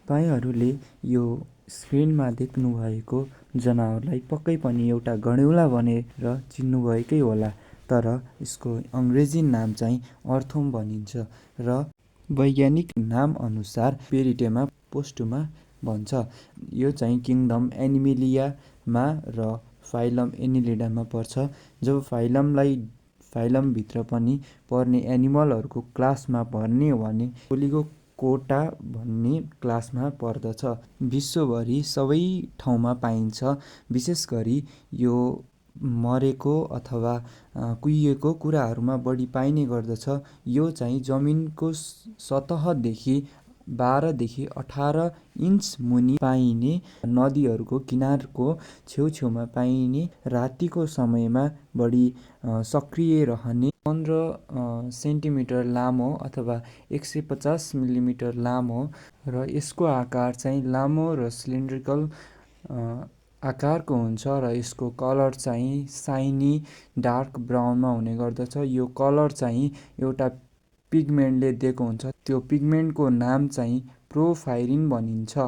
तपाईँहरूले यो स्क्रिनमा देख्नुभएको जनावरलाई पक्कै पनि एउटा गडौँला भनेर चिन्नुभएकै होला, तर यसको अङ्ग्रेजी नाम चाहिँ अर्थोम भनिन्छ र वैज्ञानिक नाम अनुसार पेरिटेमा पोस्टुमा भन्छ। यो चाहिँ किङडम एनिमेलियामा र फाइलम एनिलिडामा पर्छ। जब फाइलमभित्र पनि पर्ने एनिमलहरूको क्लासमा पर्ने हो भने ओलिगोकोटा भन्ने क्लासमा पर्दछ। विश्वभरि सबै ठाउँमा पाइन्छ। विशेष गरी यो मरेको अथवा कुहिएको कुराहरूमा बढी पाइने गर्दछ। यो चाहिँ जमिनको सतहदेखि 12 देखि 18 इन्च मुनि पाइने, नदीहरूको किनारको छेउछेउमा पाइने, रातिको समयमा बढी सक्रिय रहने, 15 सेन्टिमिटर लामो अथवा 150 मिलिमिटर लामो र यसको आकार चाहिँ लामो र सिलिन्ड्रिकल आकारको हुन्छ र यसको कलर चाहिँ साइनी डार्क ब्राउनमा हुने गर्दछ। यो कलर चाहिँ एउटा पिगमेन्टले दिएको हुन्छ। त्यो पिगमेन्टको नाम चाहिँ प्रोफाइरिन भनिन्छ।